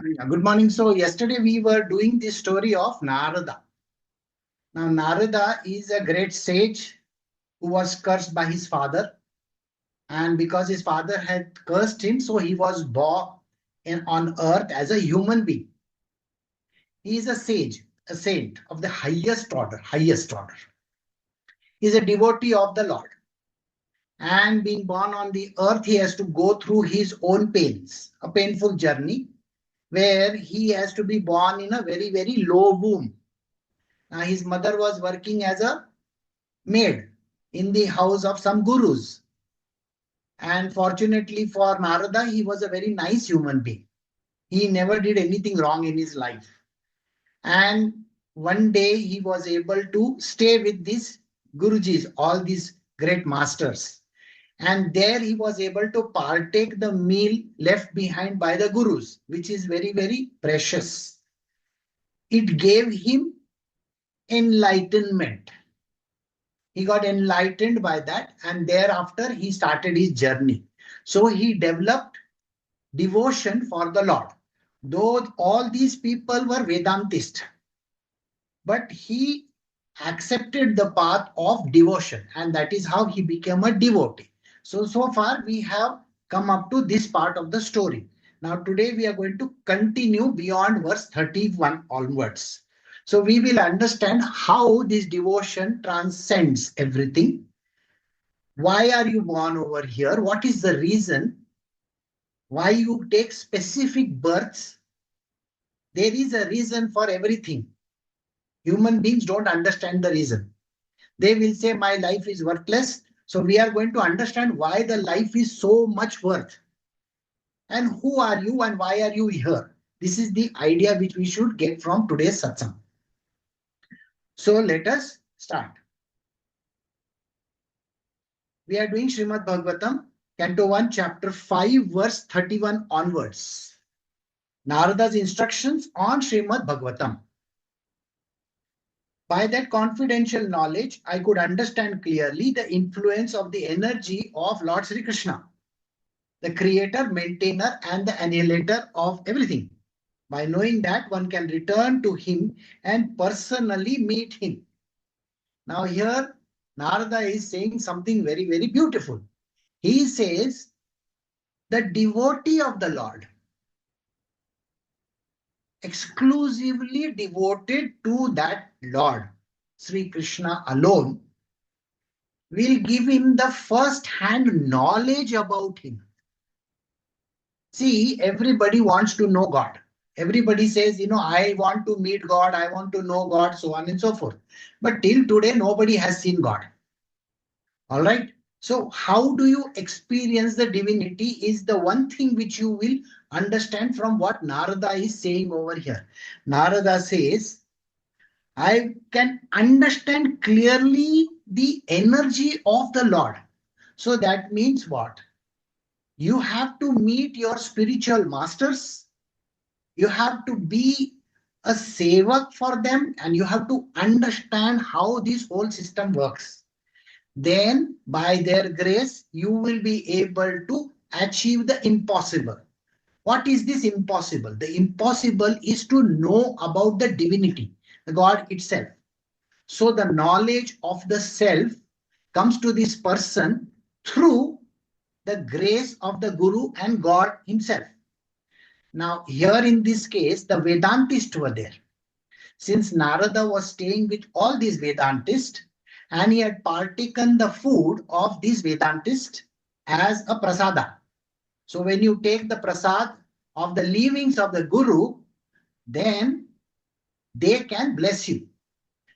Yeah, good morning. So yesterday we were doing the story of Narada. Now Narada is a great sage who was cursed by his father, and because his father had cursed him, so he was born on earth as a human being. He is a sage, a saint of the highest order, highest order. He is a devotee of the Lord. And being born on the earth, he has to go through his own pains, a painful journey where he has to be born in a very, very low womb. His mother was working as a maid in the house of some gurus. And fortunately for Narada, he was a very nice human being. He never did anything wrong in his life. And one day he was able to stay with these gurujis, all these great masters. And there he was able to partake the meal left behind by the gurus, which is very, very precious. It gave him enlightenment. He got enlightened by that, and thereafter he started his journey. So he developed devotion for the Lord. Though all these people were Vedantists, but he accepted the path of devotion, and that is how he became a devotee. So far we have come up to this part of the story. Now today we are going to continue beyond verse 31 onwards. So we will understand how this devotion transcends everything. Why are you born over here? What is the reason? Why you take specific births? There is a reason for everything. Human beings don't understand the reason. They will say, my life is worthless. So we are going to understand why the life is so much worth. And who are you and why are you here? This is the idea which we should get from today's satsang. So let us start. We are doing Srimad Bhagavatam, Canto 1, Chapter 5, verse 31 onwards. Narada's instructions on Srimad Bhagavatam. By that confidential knowledge, I could understand clearly the influence of the energy of Lord Shri Krishna, the creator, maintainer, and the annihilator of everything. By knowing that, one can return to him and personally meet him. Now here, Narada is saying something very, very beautiful. He says, the devotee of the Lord, exclusively devoted to that Lord, Sri Krishna alone, will give him the first-hand knowledge about him. See, everybody wants to know God. Everybody says, I want to meet God, I want to know God, so on and so forth. But till today, nobody has seen God. All right. So how do you experience the divinity is the one thing which you will understand from what Narada is saying over here. Narada says, I can understand clearly the energy of the Lord. So that means what? You have to meet your spiritual masters. You have to be a sevak for them, and you have to understand how this whole system works. Then by their grace, you will be able to achieve the impossible. What is this impossible? The impossible is to know about the divinity, the God itself. So the knowledge of the self comes to this person through the grace of the Guru and God himself. Now here in this case, the Vedantists were there. Since Narada was staying with all these Vedantists, and he had partaken the food of these Vedantists as a prasada. So when you take the prasad of the leavings of the Guru, then they can bless you.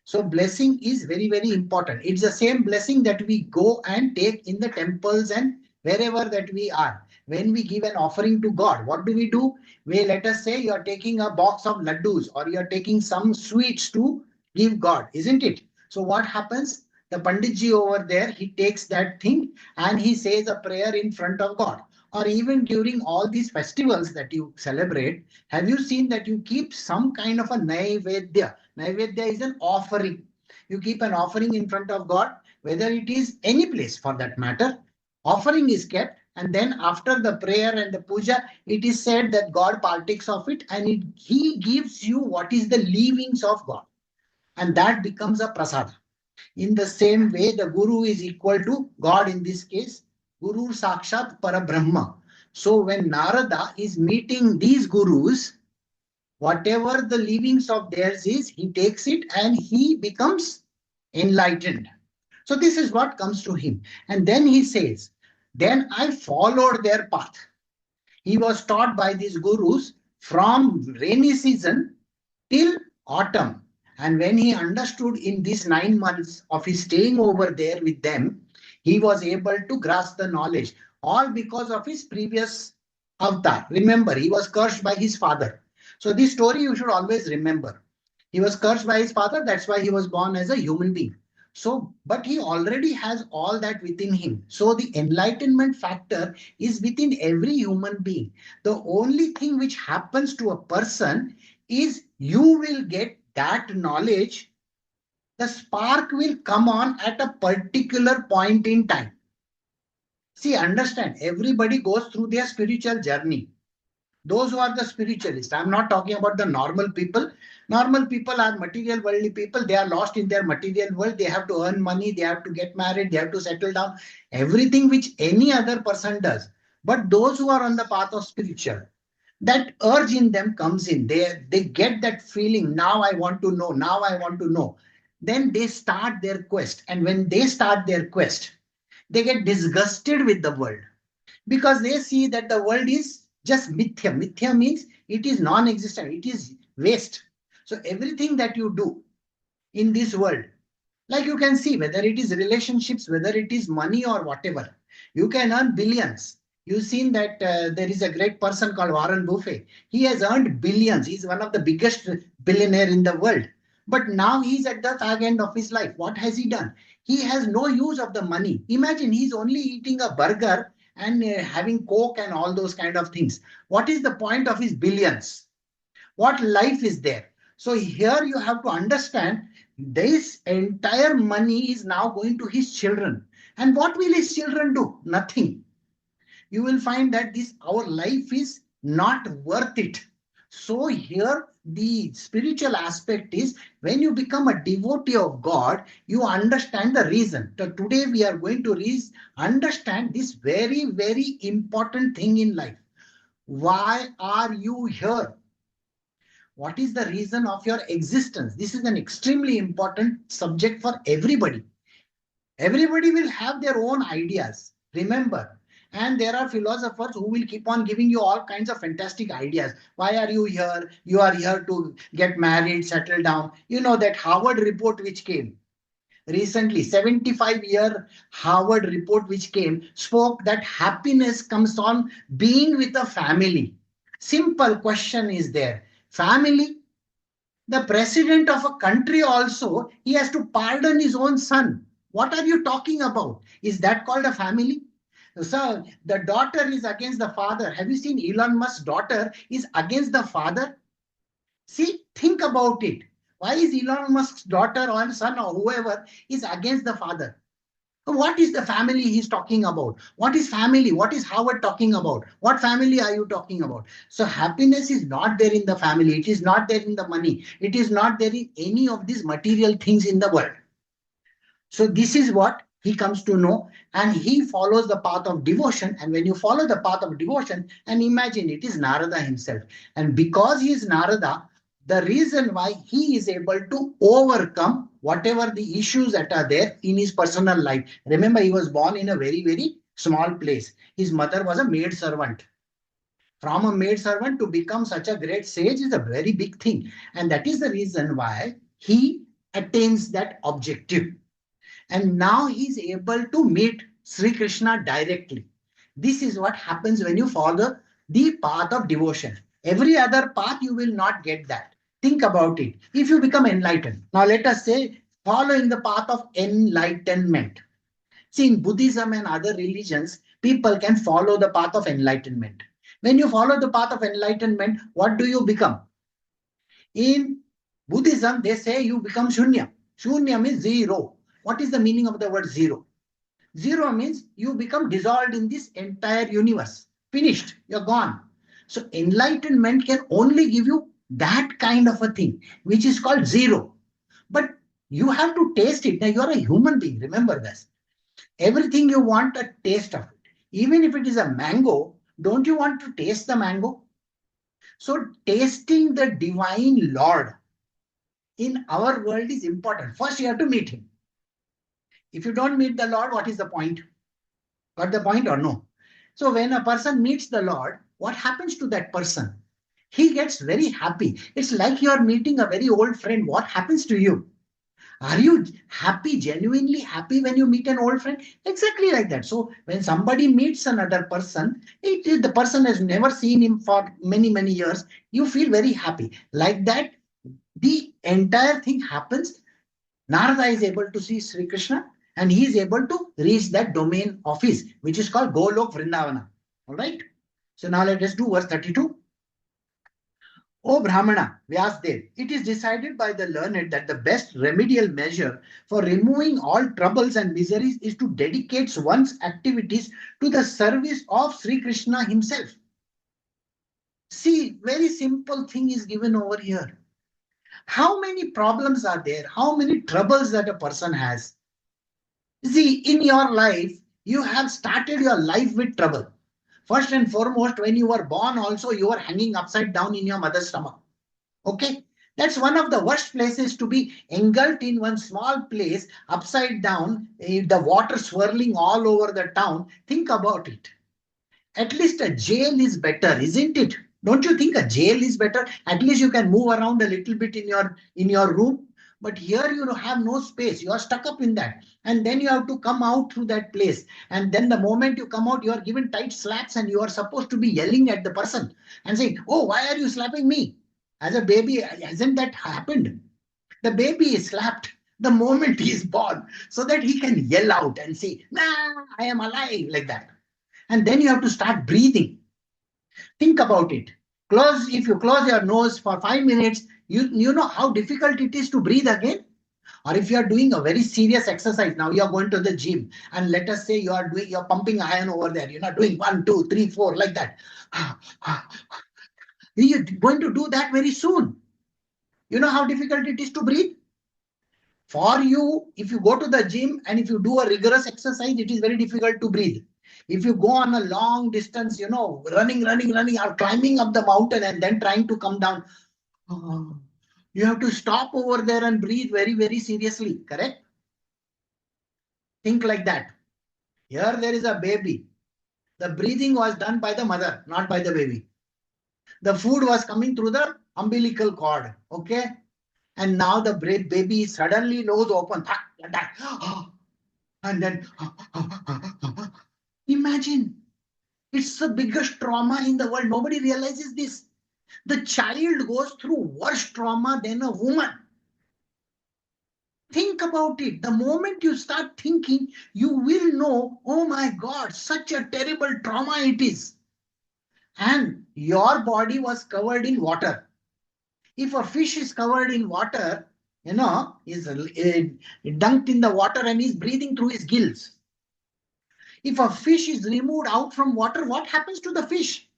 So blessing is very, very important. It's the same blessing that we go and take in the temples and wherever that we are. When we give an offering to God, what do? Let us say you are taking a box of laddus or you are taking some sweets to give God, isn't it? So what happens? The Panditji over there, he takes that thing and he says a prayer in front of God. Or even during all these festivals that you celebrate, have you seen that you keep some kind of a naivedya? Naivedya is an offering. You keep an offering in front of God, whether it is any place for that matter. Offering is kept And then after the prayer and the puja, it is said that God partakes of it and he gives you what is the leavings of God. And that becomes a prasada. In the same way, the Guru is equal to God in this case, Guru Sakshat Parabrahma. So when Narada is meeting these Gurus, whatever the leavings of theirs is, he takes it and he becomes enlightened. So this is what comes to him. And then he says, then I followed their path. He was taught by these gurus from rainy season till autumn. And when he understood in these 9 months of his staying over there with them, he was able to grasp the knowledge, all because of his previous avatar. Remember, he was cursed by his father. So this story you should always remember. He was cursed by his father, that's why he was born as a human being. So, but he already has all that within him. So the enlightenment factor is within every human being. The only thing which happens to a person is you will get that knowledge. The spark will come on at a particular point in time. See, understand, everybody goes through their spiritual journey. Those who are the spiritualists, I'm not talking about the normal people. Normal people are material worldly people. They are lost in their material world. They have to earn money. They have to get married. They have to settle down. Everything which any other person does. But those who are on the path of spiritual, that urge in them comes in. They get that feeling. Now I want to know. Now I want to know. Then they start their quest. And when they start their quest, they get disgusted with the world because they see that the world is just mithya. Mithya means it is non-existent. It is waste. So everything that you do in this world, like you can see, whether it is relationships, whether it is money or whatever, you can earn billions. You've seen that there is a great person called Warren Buffett. He has earned billions. He's one of the biggest billionaire in the world. But now he's at the fag end of his life. What has he done? He has no use of the money. Imagine he's only eating a burger and having coke and all those kind of things. What is the point of his billions? What life is there? So here you have to understand this entire money is now going to his children. And what will his children do? Nothing. You will find that our life is not worth it. So here the spiritual aspect is when you become a devotee of God, you understand the reason. So today we are going to understand this very, very important thing in life. Why are you here? What is the reason of your existence? This is an extremely important subject for everybody. Everybody will have their own ideas. Remember, and there are philosophers who will keep on giving you all kinds of fantastic ideas. Why are you here? You are here to get married, settle down. You know that Harvard report which came recently, 75-year Harvard report which came, spoke that happiness comes on being with a family. Simple question is there. Family? The president of a country also, he has to pardon his own son. What are you talking about? Is that called a family? So the daughter is against the father. Have you seen Elon Musk's daughter is against the father? See, think about it. Why is Elon Musk's daughter or son or whoever is against the father? What is the family he's talking about? What is family? What is Howard talking about? What family are you talking about? So happiness is not there in the family. It is not there in the money. It is not there in any of these material things in the world. So this is what he comes to know, and he follows the path of devotion. And when you follow the path of devotion, and imagine it is Narada himself. And because he is Narada, the reason why he is able to overcome whatever the issues that are there in his personal life. Remember, he was born in a very, very small place. His mother was a maid servant. From a maid servant to become such a great sage is a very big thing. And that is the reason why he attains that objective. And now he's able to meet Sri Krishna directly. This is what happens when you follow the path of devotion. Every other path, you will not get that. Think about it. If you become enlightened, now let us say following the path of enlightenment. See, in Buddhism and other religions, people can follow the path of enlightenment. When you follow the path of enlightenment, what do you become? In Buddhism, they say you become shunya. Shunya means zero. What is the meaning of the word zero? Zero means you become dissolved in this entire universe. Finished. You're gone. So enlightenment can only give you that kind of a thing, which is called zero. But you have to taste it. Now you're a human being. Remember this. Everything you want a taste of it. Even if it is a mango, don't you want to taste the mango? So tasting the divine Lord in our world is important. First, you have to meet him. If you don't meet the Lord, what is the point? Got the point or no? So when a person meets the Lord, what happens to that person? He gets very happy. It's like you're meeting a very old friend. What happens to you? Are you happy, genuinely happy when you meet an old friend? Exactly like that. So when somebody meets another person, the person has never seen him for many, many years, you feel very happy. Like that, the entire thing happens. Narada is able to see Sri Krishna and he is able to reach that domain of his, which is called Golok Vrindavana. All right. So now let us do verse 32. O Brahmana, Vyasdev, it is decided by the learned that the best remedial measure for removing all troubles and miseries is to dedicate one's activities to the service of Sri Krishna himself. See, very simple thing is given over here. How many problems are there? How many troubles that a person has? See, in your life, you have started your life with trouble. First and foremost, when you were born also, you were hanging upside down in your mother's stomach. Okay? That's one of the worst places to be engulfed in one small place, upside down, the water swirling all over the town. Think about it. At least a jail is better, isn't it? Don't you think a jail is better? At least you can move around a little bit in your room. But here you have no space. You are stuck up in that. And then you have to come out through that place. And then the moment you come out, you are given tight slaps and you are supposed to be yelling at the person and saying, oh, why are you slapping me? As a baby, hasn't that happened? The baby is slapped the moment he is born so that he can yell out and say, nah, I am alive, like that. And then you have to start breathing. Think about it. If you close your nose for 5 minutes, you know how difficult it is to breathe again. Or if you are doing a very serious exercise, now you are going to the gym, and let us say you're pumping iron over there. You're not doing 1, 2, 3, 4 like that. You're going to do that very soon. You know how difficult it is to breathe? For you, if you go to the gym and if you do a rigorous exercise, it is very difficult to breathe. If you go on a long distance, running, or climbing up the mountain and then trying to come down, you have to stop over there and breathe very, very seriously, correct? Think like that. Here there is a baby. The breathing was done by the mother, not by the baby. The food was coming through the umbilical cord, okay? And now the baby suddenly nose open, and then imagine, it's the biggest trauma in the world. Nobody realizes this. The child goes through worse trauma than a woman. Think about it. The moment you start thinking, you will know, oh my God, such a terrible trauma it is. And your body was covered in water. If a fish is covered in water, is dunked in the water and is breathing through his gills. If a fish is removed out from water, what happens to the fish?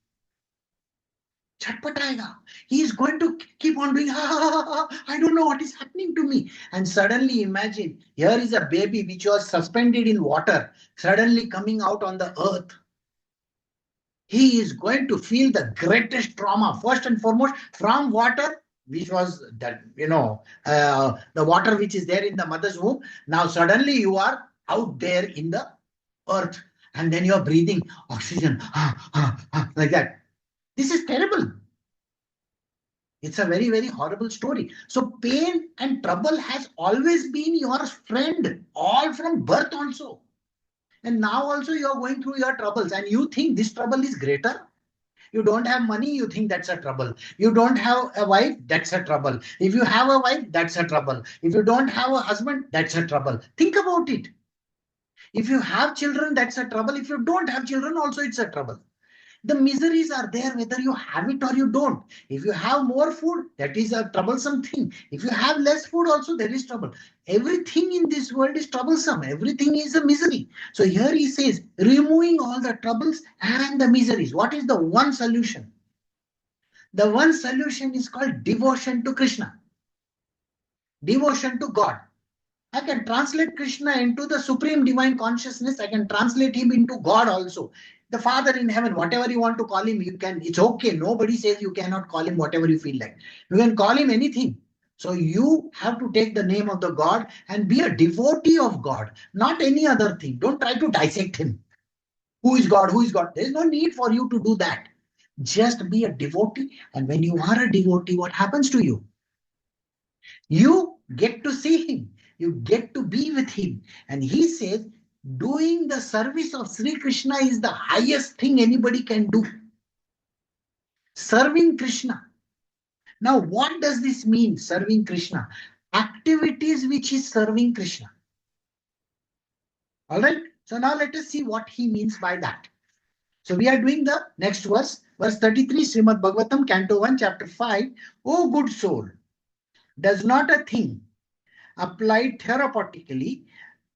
Chatpatayega. He is going to keep on doing, I don't know what is happening to me. And suddenly imagine, here is a baby which was suspended in water, suddenly coming out on the earth. He is going to feel the greatest trauma, first and foremost, from water, which was that, the water which is there in the mother's womb. Now suddenly you are out there in the earth, and then you're breathing oxygen, like that. This is terrible. It's a very, very horrible story. So pain and trouble has always been your friend, all from birth also. And now also you're going through your troubles and you think this trouble is greater. You don't have money, you think that's a trouble. You don't have a wife, that's a trouble. If you have a wife, that's a trouble. If you don't have a husband, that's a trouble. Think about it. If you have children, that's a trouble. If you don't have children, also it's a trouble. The miseries are there whether you have it or you don't. If you have more food, that is a troublesome thing. If you have less food also, there is trouble. Everything in this world is troublesome. Everything is a misery. So here he says, removing all the troubles and the miseries. What is the one solution? The one solution is called devotion to Krishna. Devotion to God. I can translate Krishna into the supreme divine consciousness. I can translate him into God also. The Father in heaven, whatever you want to call him, you can. It's okay. Nobody says you cannot call him whatever you feel like. You can call him anything. So you have to take the name of the God and be a devotee of God, not any other thing. Don't try to dissect him. Who is God? Who is God? There is no need for you to do that. Just be a devotee. And when you are a devotee, what happens to you? You get to see him. You get to be with him. And he says, doing the service of Sri Krishna is the highest thing anybody can do. Serving Krishna. Now, what does this mean, serving Krishna? Activities which is serving Krishna. All right. So now let us see what he means by that. So we are doing the next verse, verse 33, Srimad Bhagavatam, Canto 1, Chapter 5. O good soul, does not a thing applied therapeutically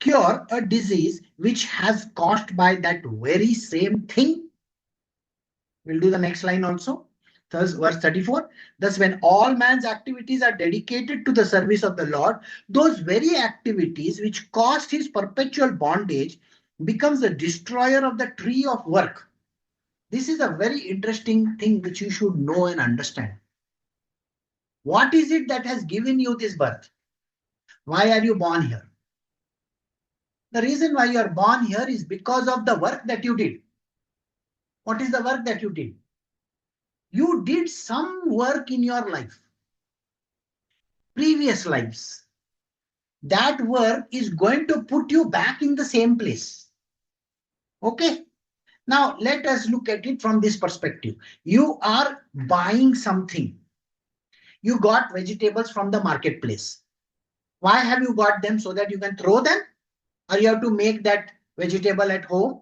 cure a disease which has caused by that very same thing? We'll do the next line also. Thus, verse 34. Thus, when all man's activities are dedicated to the service of the Lord, those very activities which caused his perpetual bondage becomes the destroyer of the tree of work. This is a very interesting thing which you should know and understand. What is it that has given you this birth? Why are you born here? The reason why you are born here is because of the work that you did. What is the work that you did? You did some work in your life, previous lives. That work is going to put you back in the same place. Okay? Now, let us look at it from this perspective. You are buying something. You got vegetables from the marketplace. Why have you got them? So that you can throw them? Or you have to make that vegetable at home?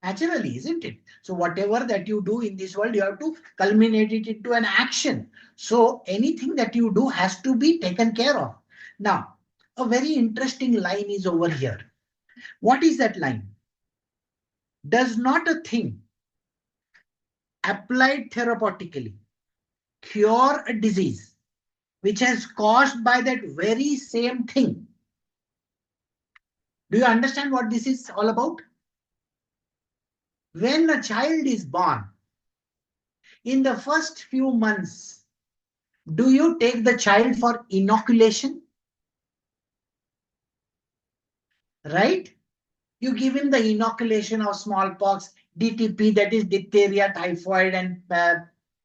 Naturally, isn't it? So whatever that you do in this world, you have to culminate it into an action. So anything that you do has to be taken care of. Now, a very interesting line is over here. What is that line? Does not a thing applied therapeutically cure a disease which is caused by that very same thing? Do you understand what this is all about? When a child is born, in the first few months, do you take the child for inoculation? Right? You give him the inoculation of smallpox, DTP, that is diphtheria, typhoid, and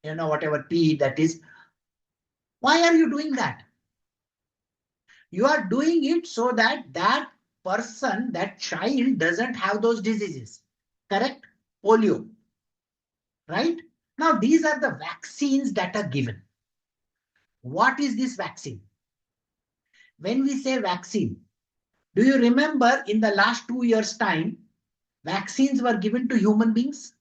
whatever T that is. Why are you doing that? You are doing it so that that person, that child doesn't have those diseases. Correct? Polio. Right? Now, these are the vaccines that are given. What is this vaccine? When we say vaccine, do you remember in the last 2 years' time, vaccines were given to human beings?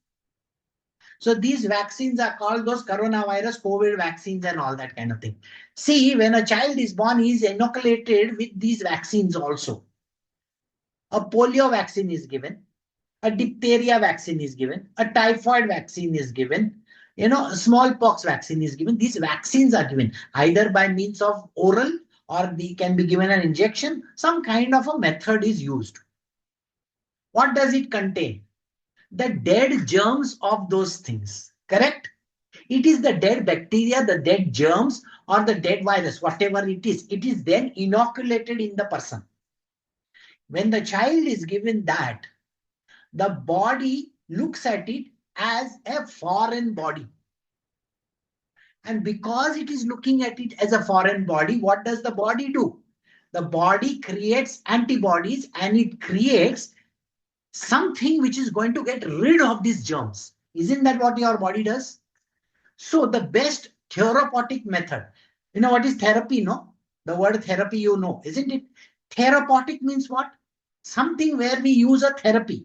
So these vaccines are called those coronavirus, COVID vaccines and all that kind of thing. See, when a child is born, he is inoculated with these vaccines also. A polio vaccine is given. A diphtheria vaccine is given. A typhoid vaccine is given. A smallpox vaccine is given. These vaccines are given either by means of oral or they can be given an injection. Some kind of a method is used. What does it contain? The dead germs of those things. Correct? It is the dead bacteria, the dead germs, or the dead virus, whatever it is. It is then inoculated in the person. When the child is given that, the body looks at it as a foreign body. And because it is looking at it as a foreign body, what does the body do? The body creates antibodies and it creates something which is going to get rid of these germs. Isn't that what your body does? So the best therapeutic method, what is therapy, no? The word therapy, isn't it? Therapeutic means what? Something where we use a therapy.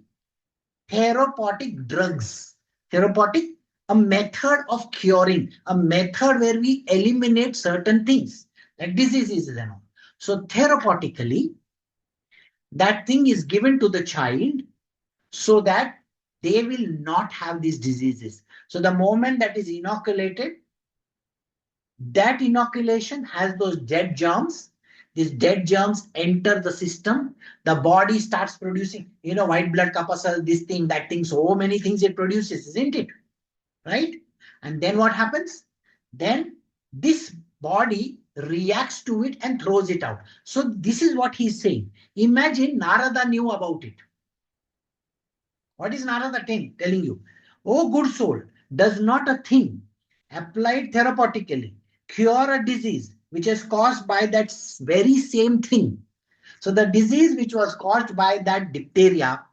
Therapeutic drugs. Therapeutic, a method of curing, a method where we eliminate certain things like diseases and all. So therapeutically, that thing is given to the child so that they will not have these diseases. So the moment that is inoculated, that inoculation has those dead germs. These dead germs enter the system. The body starts producing, white blood corpuscle, this thing, that thing, so many things it produces, isn't it? Right? And then what happens? Then this body reacts to it and throws it out. So this is what he's saying. Imagine Narada knew about it. What is Narada telling you? Oh, good soul, does not a thing applied therapeutically cure a disease which is caused by that very same thing? So the disease which was caused by that diphtheria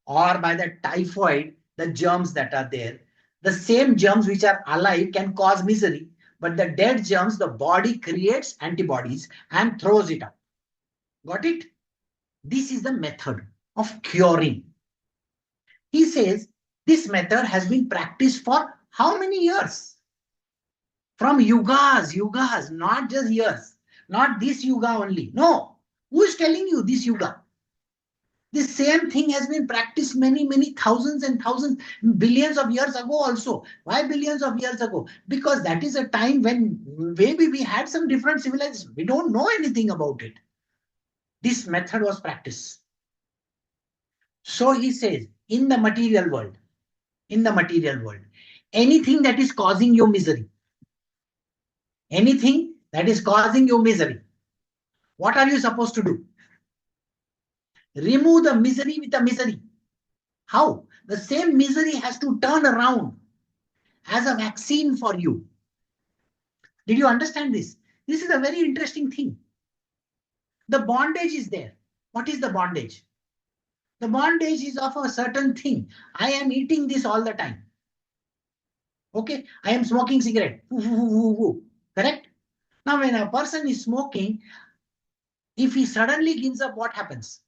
or by that typhoid, the germs that are there, the same germs which are alive can cause misery, but the dead germs, the body creates antibodies and throws it out. Got it? This is the method of curing. He says this method has been practiced for how many years? From yugas, not just years, not this yuga only. No. Who is telling you this yuga? The same thing has been practiced many, many thousands and thousands, billions of years ago also. Why billions of years ago? Because that is a time when maybe we had some different civilizations. We don't know anything about it. This method was practiced. So he says, in the material world, anything that is causing you misery, what are you supposed to do? Remove the misery with the misery. How? The same misery has to turn around as a vaccine for you. Did you understand this? This is a very interesting thing. The bondage is there. What is the bondage? The bondage is of a certain thing. I am eating this all the time. Okay, I am smoking cigarette. Correct? Now, when a person is smoking, if he suddenly gives up, what happens?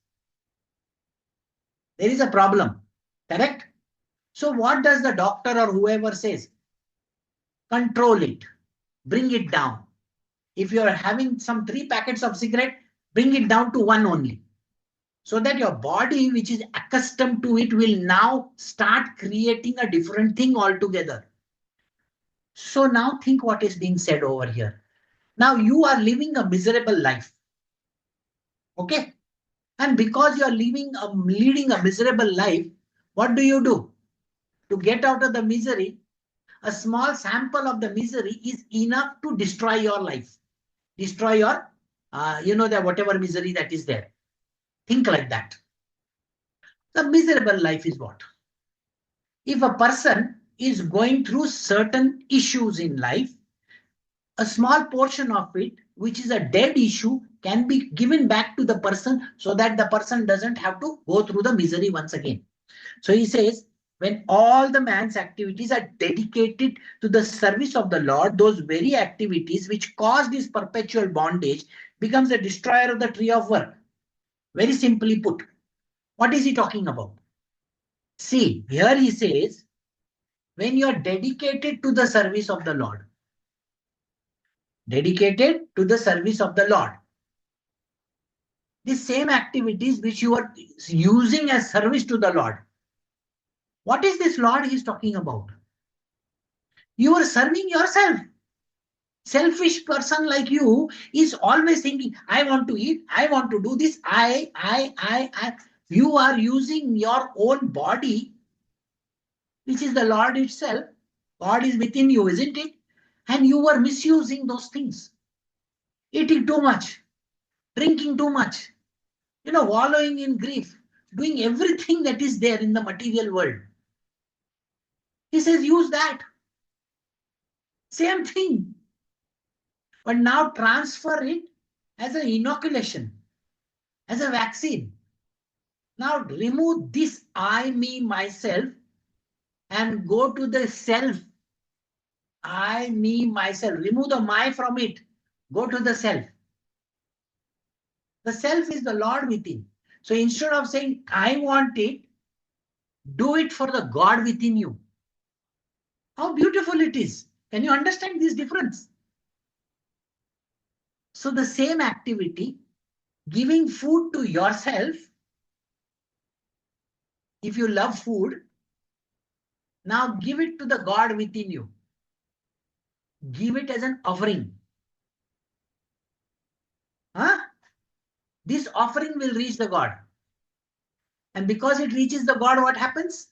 There is a problem. Correct? So what does the doctor or whoever says? Control it. Bring it down. If you are having some 3 packets of cigarette, bring it down to 1 only. So that your body, which is accustomed to it, will now start creating a different thing altogether. So now think what is being said over here. Now you are living a miserable life. Okay? And because you are leading a miserable life, what do? To get out of the misery, a small sample of the misery is enough to destroy your life. Destroy your, that whatever misery that is there. Think like that. The miserable life is what? If a person is going through certain issues in life, a small portion of it, which is a dead issue, can be given back to the person so that the person doesn't have to go through the misery once again. So he says, when all the man's activities are dedicated to the service of the Lord, those very activities which cause this perpetual bondage becomes the destroyer of the tree of work. Very simply put, what is he talking about? See, here he says, when you are dedicated to the service of the Lord, the same activities which you are using as service to the Lord. What is this Lord he is talking about? You are serving yourself. Selfish person like you is always thinking, I want to eat, I want to do this, I. You are using your own body, which is the Lord itself. God is within you, isn't it? And you are misusing those things. Eating too much, drinking too much, wallowing in grief, doing everything that is there in the material world. He says, use that. Same thing. But now transfer it as an inoculation, as a vaccine. Now remove this I, me, myself and go to the self. I, me, myself. Remove the my from it. Go to the self. The self is the Lord within. So instead of saying, I want it, do it for the God within you. How beautiful it is. Can you understand this difference? So the same activity, giving food to yourself, if you love food, now give it to the God within you. Give it as an offering. Huh? This offering will reach the God. And because it reaches the God, what happens?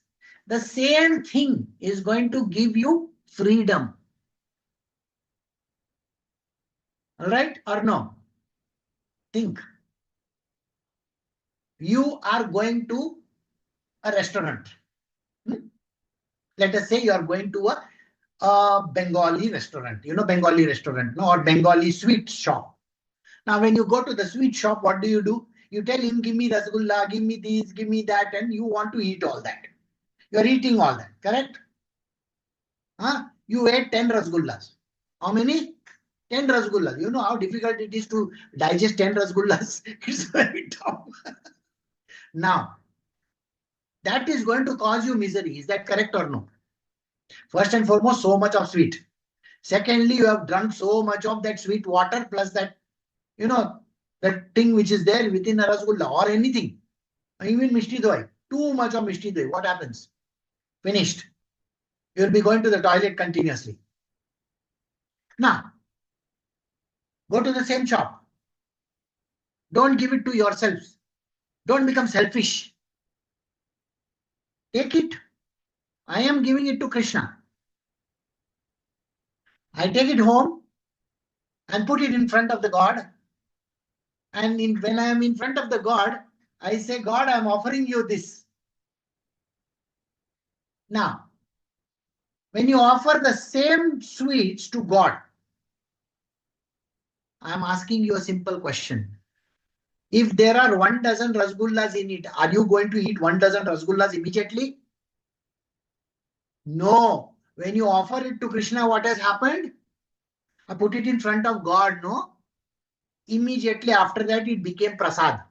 The same thing is going to give you freedom. All right or no? Think. You are going to a restaurant. Let us say you are going to a Bengali restaurant. You know Bengali restaurant, no? Or Bengali sweet shop. Now, when you go to the sweet shop, what do? You tell him, give me rasgulla, give me this, give me that, and you want to eat all that. You are eating all that, correct? Huh? You ate 10 rasgullas. How many? 10 rasgullas. You know how difficult it is to digest 10 rasgullas? It's very tough. Now, that is going to cause you misery. Is that correct or no? First and foremost, so much of sweet. Secondly, you have drunk so much of that sweet water plus that, that thing which is there within a rasgulla or anything. Even mishti doi. Too much of mishti doi. What happens? Finished. You will be going to the toilet continuously. Now, go to the same shop. Don't give it to yourselves. Don't become selfish. Take it. I am giving it to Krishna. I take it home and put it in front of the God. And when I am in front of the God, I say, God, I am offering you this. Now, when you offer the same sweets to God, I am asking you a simple question. If there are 1 dozen rasgullas in it, are you going to eat 1 dozen rasgullas immediately? No. When you offer it to Krishna, what has happened? I put it in front of God, no? Immediately after that, it became prasad.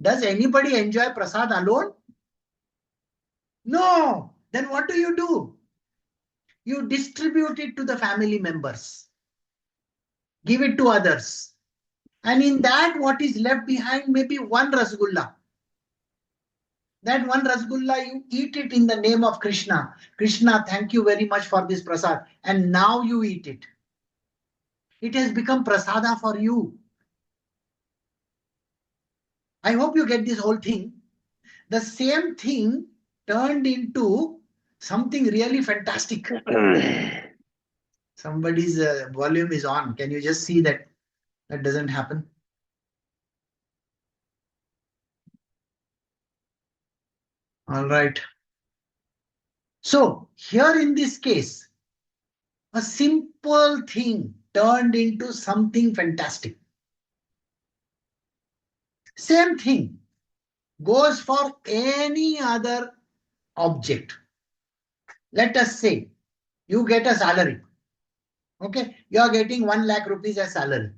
Does anybody enjoy prasad alone? No. Then what do? You distribute it to the family members. Give it to others. And in that, what is left behind may be 1 rasgulla. That 1 rasgulla, you eat it in the name of Krishna. Krishna, thank you very much for this prasad. And now you eat it. It has become prasada for you. I hope you get this whole thing. The same thing turned into something really fantastic. Somebody's volume is on. Can you just see that that doesn't happen? All right. So here in this case, a simple thing turned into something fantastic. Same thing goes for any other object. Let us say you get a salary. Okay, you are getting 1 lakh rupees as salary.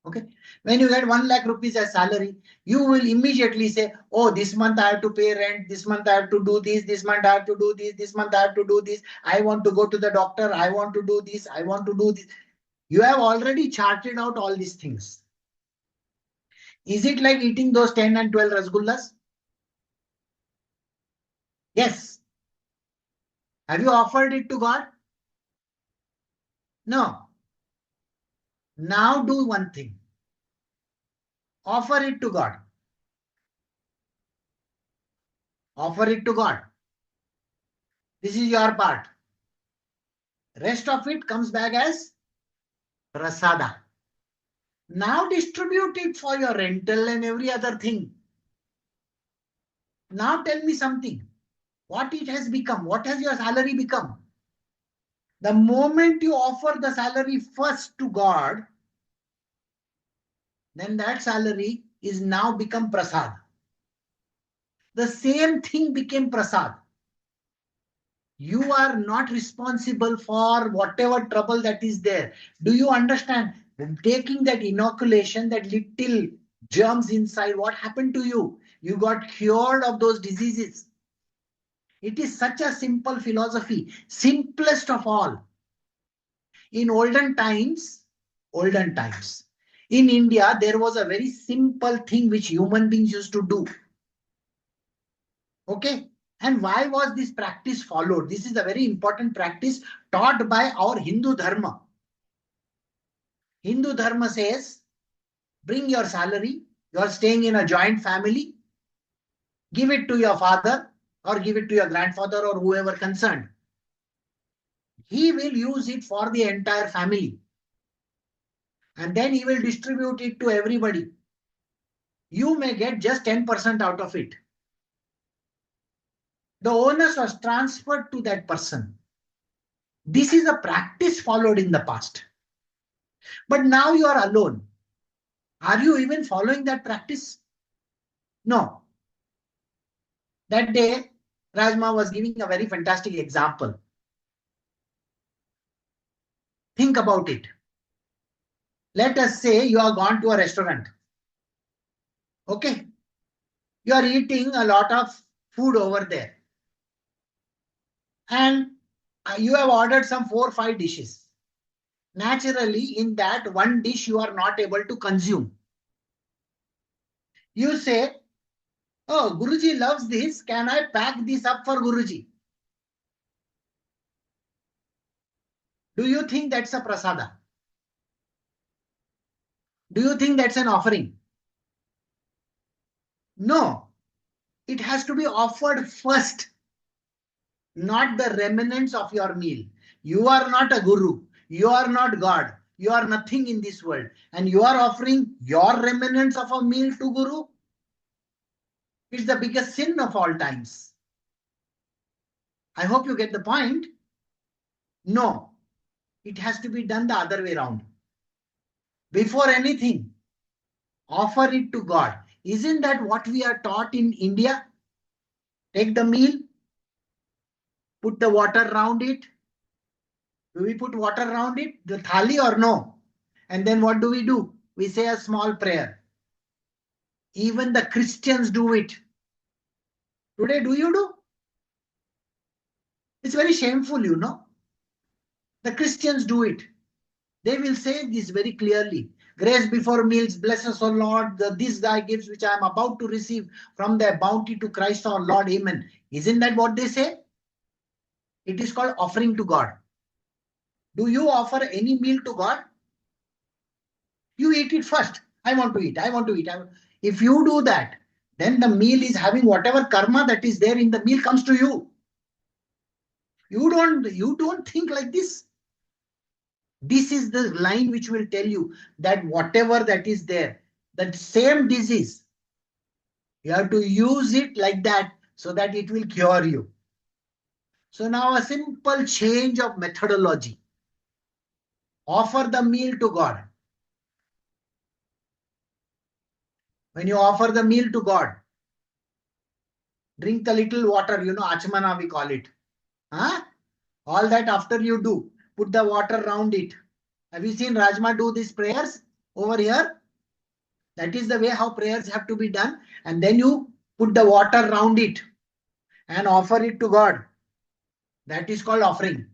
Okay, when you get 1 lakh rupees as salary, you will immediately say, oh, this month I have to pay rent, this month I have to do this month I have to do this month I have to do this, I want to go to the doctor, I want to do this, I want to do this. You have already charted out all these things. Is it like eating those 10 and 12 rasgullas? Yes. Have you offered it to God? No. Now do one thing. Offer it to God. Offer it to God. This is your part. Rest of it comes back as prasada. Now distribute it for your rental and every other thing. Now tell me something. What it has become? What has your salary become? The moment you offer the salary first to God, then that salary is now become prasad. The same thing became prasad. You are not responsible for whatever trouble that is there. Do you understand? Taking that inoculation, that little germs inside, what happened to you? You got cured of those diseases. It is such a simple philosophy, simplest of all. In olden times, in India, there was a very simple thing which human beings used to do. Okay. And why was this practice followed? This is a very important practice taught by our Hindu Dharma. Hindu Dharma says, bring your salary, you are staying in a joint family, give it to your father or give it to your grandfather or whoever concerned. He will use it for the entire family. And then he will distribute it to everybody. You may get just 10% out of it. The onus was transferred to that person. This is a practice followed in the past. But now you are alone. Are you even following that practice? No. That day, Rajma was giving a very fantastic example. Think about it. Let us say you are gone to a restaurant. Okay. You are eating a lot of food over there. And you have ordered some 4 or 5 dishes. Naturally, in that one dish you are not able to consume. You say, oh, Guruji loves this. Can I pack this up for Guruji? Do you think that's a prasada? Do you think that's an offering? No. It has to be offered first, not the remnants of your meal. You are not a guru. You are not God. You are nothing in this world. And you are offering your remnants of a meal to Guru. It's the biggest sin of all times. I hope you get the point. No. It has to be done the other way around. Before anything, offer it to God. Isn't that what we are taught in India? Take the meal, put the water around it. Do we put water around it, the thali, or no? And then what do? We say a small prayer. Even the Christians do it. Today, do you do? It's very shameful, you know. The Christians do it. They will say this very clearly. Grace before meals, bless us, O Lord, these thy gifts which I am about to receive from thy bounty to Christ our Lord. Amen. Isn't that what they say? It is called offering to God. Do you offer any meal to God? You eat it first. I want to eat. I want to eat. If you do that, then the meal is having whatever karma that is there in the meal comes to you. You don't think like this. This is the line which will tell you that whatever that is there, that same disease, you have to use it like that so that it will cure you. So now a simple change of methodology. Offer the meal to God. When you offer the meal to God, drink a little water, achmana we call it. Huh? All that after you do, put the water around it. Have you seen Rajma do these prayers over here? That is the way how prayers have to be done. And then you put the water around it and offer it to God. That is called offering.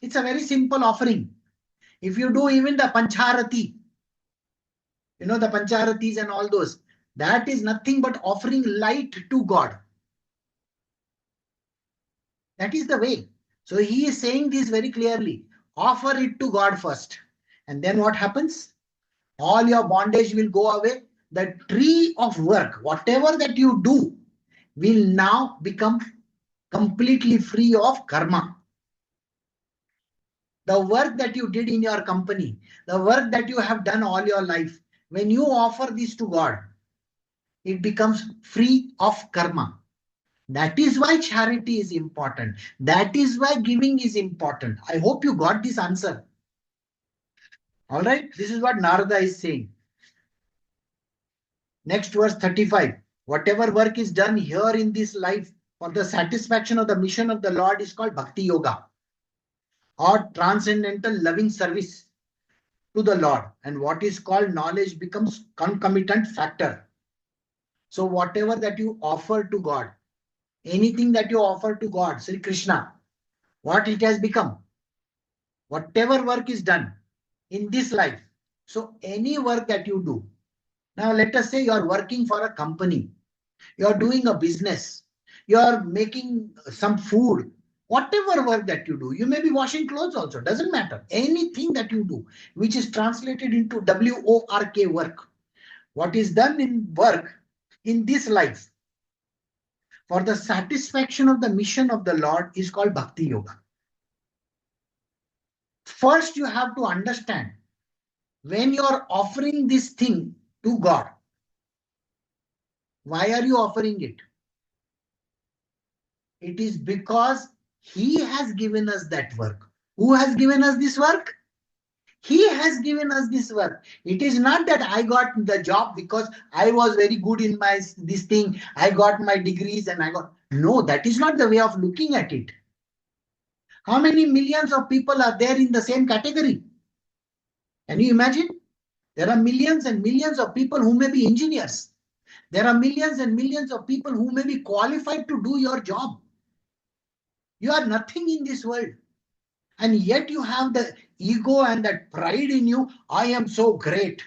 It's a very simple offering. If you do even the Pancharati, the Pancharatis and all those, that is nothing but offering light to God. That is the way. So he is saying this very clearly. Offer it to God first. And then what happens? All your bondage will go away. The tree of work, whatever that you do, will now become completely free of karma. The work that you did in your company, the work that you have done all your life, when you offer this to God, it becomes free of karma. That is why charity is important. That is why giving is important. I hope you got this answer. All right. This is what Narada is saying. Next verse 35. Whatever work is done here in this life for the satisfaction of the mission of the Lord is called Bhakti Yoga, or transcendental loving service to the Lord. And what is called knowledge becomes concomitant factor. So whatever that you offer to God, anything that you offer to God, Sri Krishna, what it has become, whatever work is done in this life. So any work that you do, now let us say you are working for a company, you are doing a business, you are making some food, whatever work that you do, you may be washing clothes also, doesn't matter. Anything that you do, which is translated into WORK work, what is done in work in this life for the satisfaction of the mission of the Lord is called Bhakti Yoga. First, you have to understand when you are offering this thing to God, why are you offering it? It is because He has given us that work. Who has given us this work? He has given us this work. It is not that I got the job because I was very good in my this thing. I got my degrees and I got. No, that is not the way of looking at it. How many millions of people are there in the same category? Can you imagine? There are millions and millions of people who may be engineers. There are millions and millions of people who may be qualified to do your job. You are nothing in this world. And yet you have the ego and that pride in you. I am so great.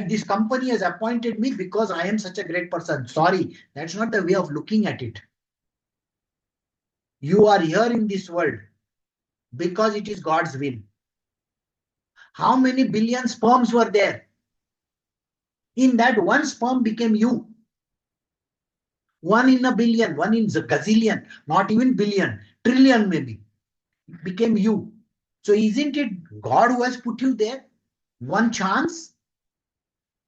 This company has appointed me because I am such a great person. Sorry, that's not the way of looking at it. You are here in this world because it is God's will. How many billion sperms were there? In that, one sperm became you. One in a billion, one in a gazillion, not even billion, trillion maybe, became you. So isn't it God who has put you there? One chance.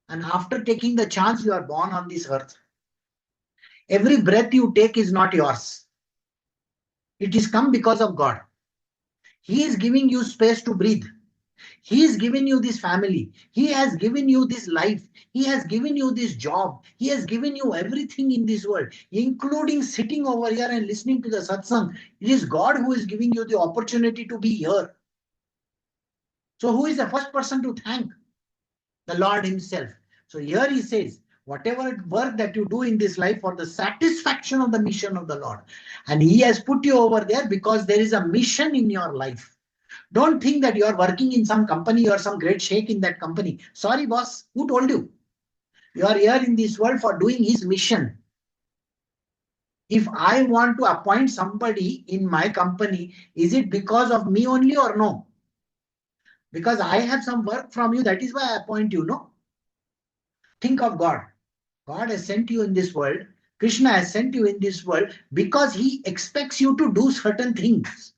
And after taking the chance, you are born on this earth. Every breath you take is not yours. It is come because of God. He is giving you space to breathe. He has given you this family. He has given you this life. He has given you this job. He has given you everything in this world, including sitting over here and listening to the satsang. It is God who is giving you the opportunity to be here. So who is the first person to thank? The Lord Himself. So here He says, whatever work that you do in this life for the satisfaction of the mission of the Lord. And He has put you over there because there is a mission in your life. Don't think that you are working in some company or some great sheikh in that company. Sorry, boss, who told you? You are here in this world for doing His mission. If I want to appoint somebody in my company, is it because of me only or no? Because I have some work from you, that is why I appoint you, no? Think of God. God has sent you in this world. Krishna has sent you in this world because He expects you to do certain things.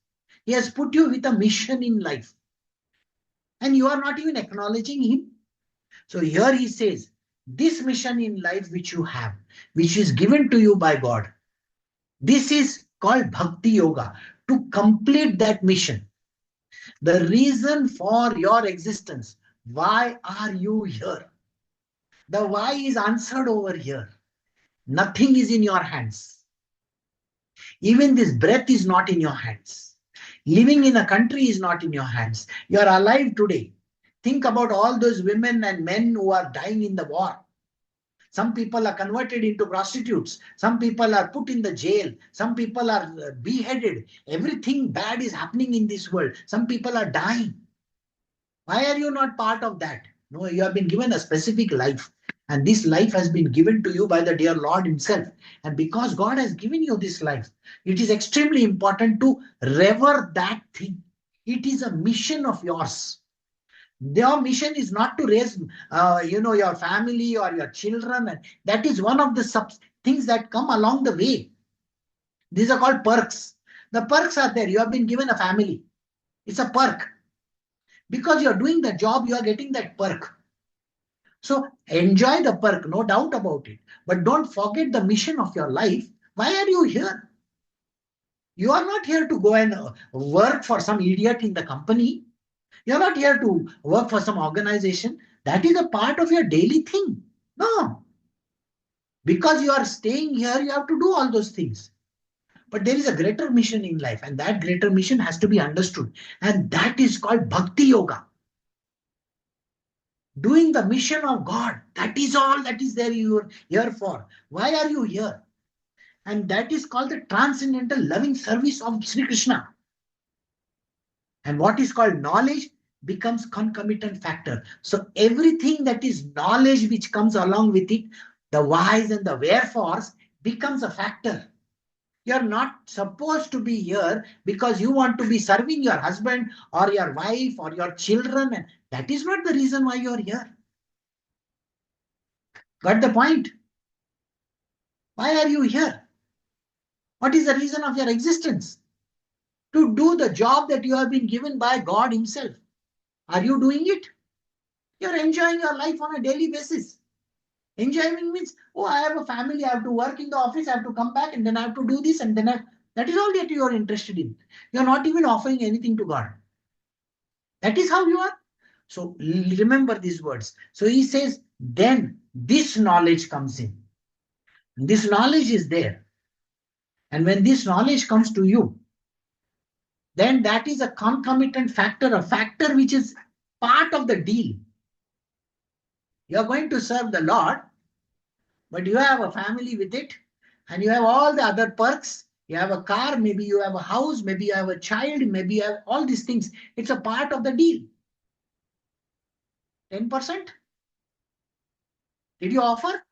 He has put you with a mission in life. And you are not even acknowledging Him. So here He says, this mission in life which you have, which is given to you by God, this is called Bhakti Yoga, to complete that mission. The reason for your existence, why are you here? The why is answered over here. Nothing is in your hands. Even this breath is not in your hands. Living in a country is not in your hands. You are alive today. Think about all those women and men who are dying in the war. Some people are converted into prostitutes. Some people are put in the jail. Some people are beheaded. Everything bad is happening in this world. Some people are dying. Why are you not part of that? No, you have been given a specific life. And this life has been given to you by the dear Lord Himself. And because God has given you this life, it is extremely important to revere that thing. It is a mission of yours. Their mission is not to raise, your family or your children. And that is one of the things that come along the way. These are called perks. The perks are there. You have been given a family. It's a perk. Because you are doing the job, you are getting that perk. So enjoy the perk, no doubt about it. But don't forget the mission of your life. Why are you here? You are not here to go and work for some idiot in the company. You are not here to work for some organization. That is a part of your daily thing. No. Because you are staying here, you have to do all those things. But there is a greater mission in life, and that greater mission has to be understood. And that is called Bhakti Yoga. doing the mission of God. That is all that is there you are here for. Why are you here? And that is called the transcendental loving service of Sri Krishna. And what is called knowledge becomes concomitant factor. So everything that is knowledge which comes along with it, the whys and the wherefores, becomes a factor. You're not supposed to be here because you want to be serving your husband or your wife or your children. And that is not the reason why you're here. Got the point? Why are you here? What is the reason of your existence? To do the job that you have been given by God Himself. Are you doing it? You're enjoying your life on a daily basis. Enjoying means, oh, I have a family, I have to work in the office, I have to come back, and then I have to do this, and then that is all that you are interested in. You're not even offering anything to God. That is how you are. So remember these words. So he says, then this knowledge comes in. This knowledge is there. And when this knowledge comes to you, then that is a concomitant factor, a factor which is part of the deal. You're going to serve the Lord, but you have a family with it, and you have all the other perks. You have a car, maybe you have a house, maybe you have a child, maybe you have all these things. It's a part of the deal. 10%? Did you offer?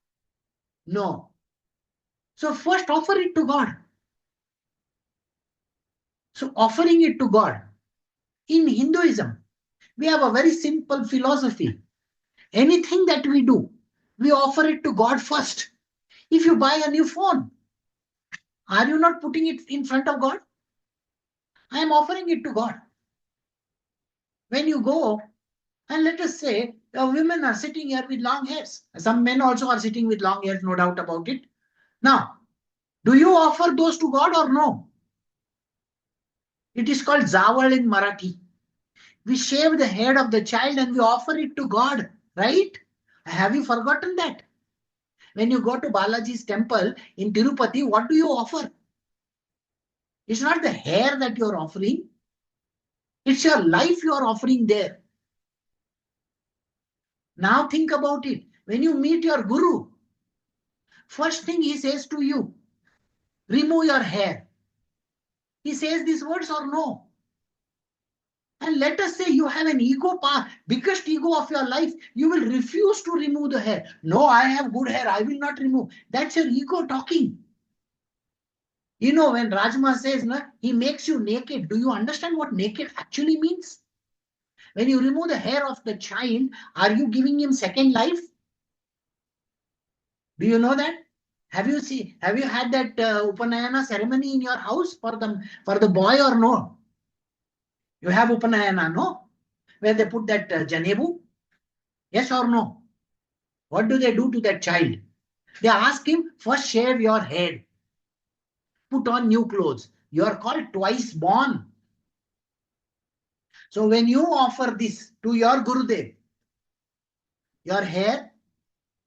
No. So first offer it to God. So offering it to God. In Hinduism, we have a very simple philosophy. Anything that we do, we offer it to God first. If you buy a new phone, are you not putting it in front of God? I am offering it to God. When you go, and let us say, women are sitting here with long hairs. Some men also are sitting with long hairs, no doubt about it. Now, do you offer those to God or no? It is called zawal in Marathi. We shave the head of the child and we offer it to God, right? Have you forgotten that? When you go to Balaji's temple in Tirupati, what do you offer? It's not the hair that you're offering. It's your life you're offering there. Now think about it. When you meet your guru, first thing he says to you, remove your hair. He says these words or no? And let us say you have an ego, biggest ego of your life, you will refuse to remove the hair. No, I have good hair, I will not remove. That's your ego talking. You know, when Rajma says, he makes you naked, do you understand what naked actually means? When you remove the hair of the child, are you giving him second life? Do you know that? Have you had that Upanayana ceremony in your house for the boy or no? You have Upanayana, no? Where they put that Janebu? Yes or no? What do they do to that child? They ask him, first shave your head. Put on new clothes. You are called twice born. So when you offer this to your Gurudev, your hair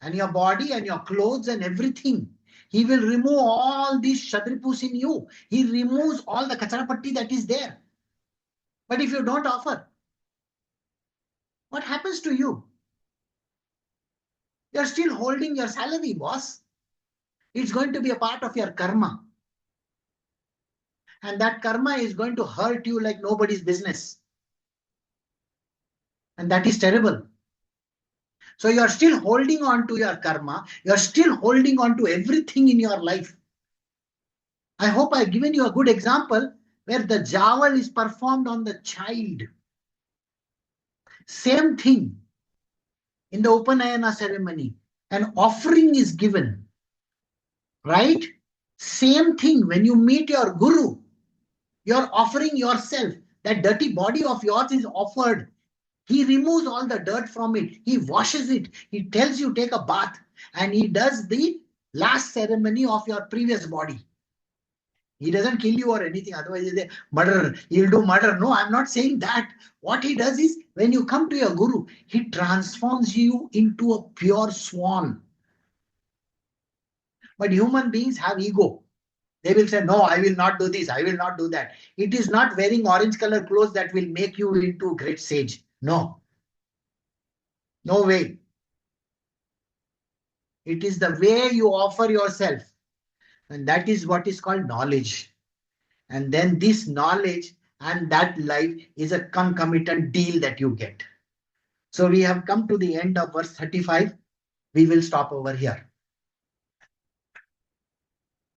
and your body and your clothes and everything, he will remove all these Shadripus in you. He removes all the Kacharapatti that is there. But if you don't offer, what happens to you? You're still holding your salary, boss. It's going to be a part of your karma. And that karma is going to hurt you like nobody's business. And that is terrible. So you're still holding on to your karma. You're still holding on to everything in your life. I hope I've given you a good example where the jawal is performed on the child. Same thing in the Upanayana ceremony. An offering is given. Right? Same thing when you meet your guru. You're offering yourself. That dirty body of yours is offered. He removes all the dirt from it. He washes it. He tells you take a bath. And he does the last ceremony of your previous body. He doesn't kill you or anything. Otherwise, he'll say, murder. He'll do murder. No, I'm not saying that. What he does is, when you come to your guru, he transforms you into a pure swan. But human beings have ego. They will say, no, I will not do this. I will not do that. It is not wearing orange color clothes that will make you into a great sage. No. No way. It is the way you offer yourself. And that is what is called knowledge. And then this knowledge and that life is a concomitant deal that you get. So we have come to the end of verse 35. We will stop over here.